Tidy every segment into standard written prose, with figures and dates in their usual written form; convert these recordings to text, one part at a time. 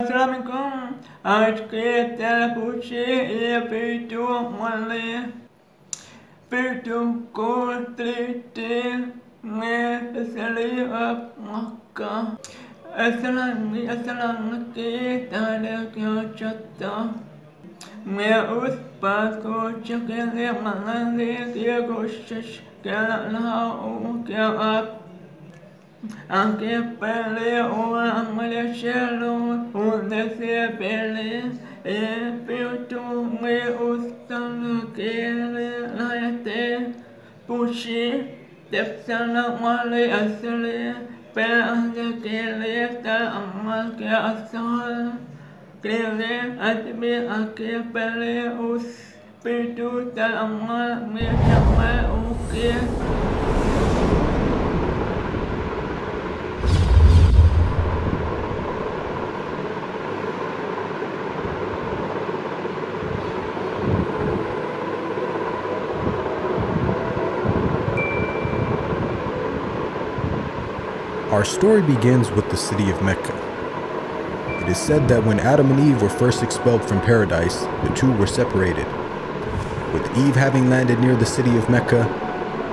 Assalamualaikum. आज के तेरा पूछे ये पेटू मले पेटू को त्रिटे में सली अब मक्का असलम के तारे क्यों चत्ता मैं उस बात को चुके मांगने की कोशिश कर रहा हूँ क्या आप आगे पहले और हमारे शहरों होने से पहले ये पेटू में उस तरह के लाए थे पूछी जब सलाम वाले असले पहले के लिए अमल के असर के लिए आदमी आगे पहले उस पेटू अमल में जमा उनके Our story begins with the city of Mecca. It is said that when Adam and Eve were first expelled from paradise, the two were separated, with Eve having landed near the city of Mecca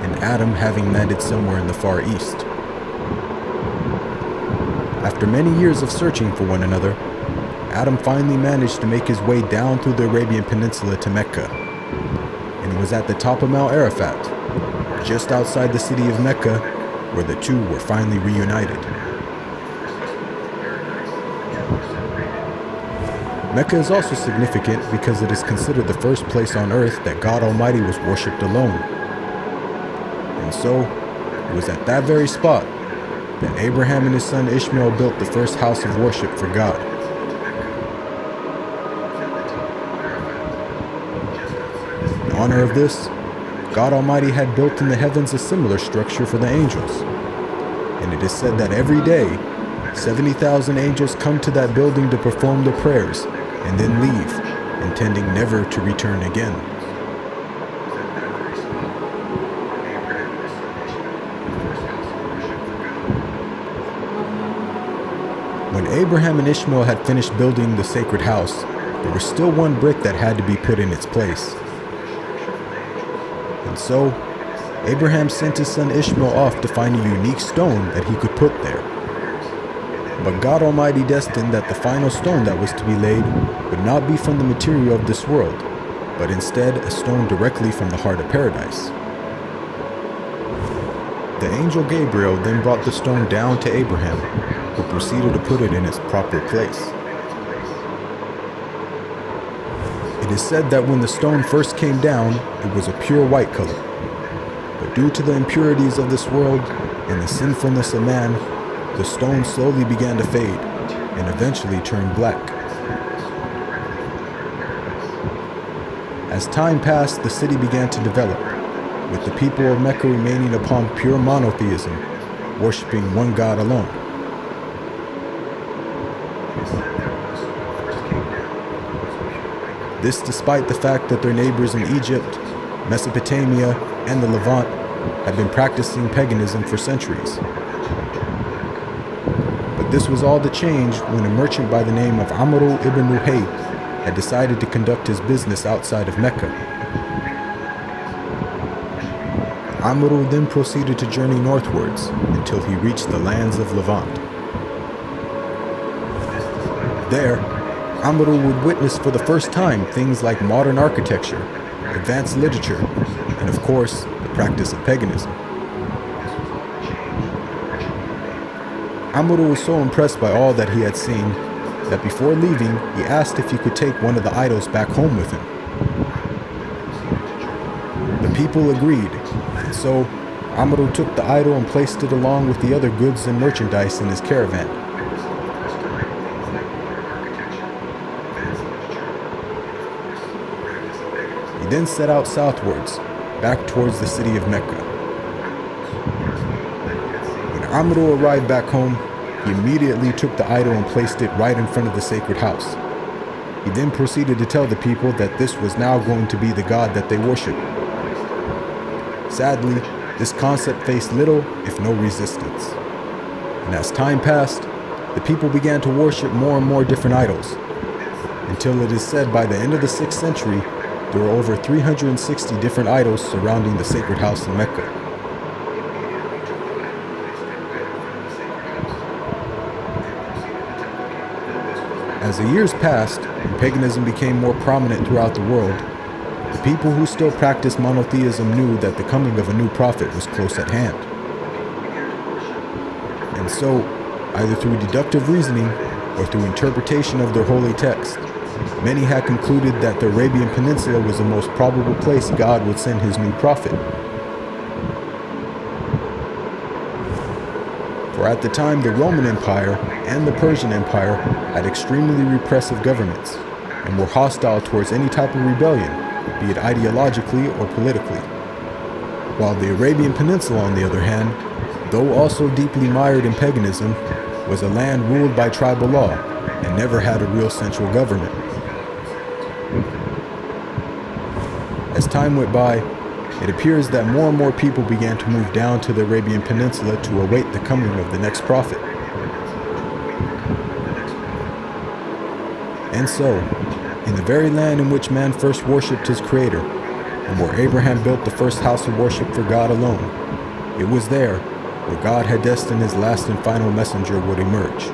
and Adam having landed somewhere in the Far East. After many years of searching for one another, Adam finally managed to make his way down through the Arabian Peninsula to Mecca, and it was at the top of Mount Arafat, just outside the city of Mecca, where the two were finally reunited. Mecca is also significant because it is considered the first place on earth that God Almighty was worshipped alone. And so, it was at that very spot that Abraham and his son Ishmael built the first house of worship for God. In honor of this, God Almighty had built in the heavens a similar structure for the angels. And it is said that every day, 70,000 angels come to that building to perform their prayers and then leave, intending never to return again. When Abraham and Ishmael had finished building the sacred house, there was still one brick that had to be put in its place. And so, Abraham sent his son Ishmael off to find a unique stone that he could put there. But God Almighty destined that the final stone that was to be laid would not be from the material of this world, but instead a stone directly from the heart of paradise. The angel Gabriel then brought the stone down to Abraham, who proceeded to put it in its proper place. It is said that when the stone first came down, it was a pure white color. But due to the impurities of this world and the sinfulness of man, the stone slowly began to fade and eventually turned black. As time passed, the city began to develop, with the people of Mecca remaining upon pure monotheism, worshipping one God alone. This despite the fact that their neighbors in Egypt, Mesopotamia, and the Levant had been practicing paganism for centuries. But this was all to change when a merchant by the name of Amr ibn Luhay had decided to conduct his business outside of Mecca. Amr then proceeded to journey northwards until he reached the lands of Levant. There, Amr would witness for the first time things like modern architecture, advanced literature, and of course, the practice of paganism. Amr was so impressed by all that he had seen that before leaving, he asked if he could take one of the idols back home with him. The people agreed, and so Amr took the idol and placed it along with the other goods and merchandise in his caravan. He then set out southwards, back towards the city of Mecca. When Amr arrived back home, he immediately took the idol and placed it right in front of the sacred house. He then proceeded to tell the people that this was now going to be the god that they worship. Sadly, this concept faced little, if no resistance. And as time passed, the people began to worship more and more different idols, until it is said by the end of the 6th century, there were over 360 different idols surrounding the sacred house in Mecca. As the years passed and paganism became more prominent throughout the world, the people who still practiced monotheism knew that the coming of a new prophet was close at hand. And so, either through deductive reasoning or through interpretation of their holy text, many had concluded that the Arabian Peninsula was the most probable place God would send his new prophet. For at the time, the Roman Empire and the Persian Empire had extremely repressive governments and were hostile towards any type of rebellion, be it ideologically or politically. While the Arabian Peninsula, on the other hand, though also deeply mired in paganism, was a land ruled by tribal law and never had a real central government. As time went by, it appears that more and more people began to move down to the Arabian Peninsula to await the coming of the next prophet. And so, in the very land in which man first worshipped his Creator, and where Abraham built the first house of worship for God alone, it was there where God had destined his last and final messenger would emerge.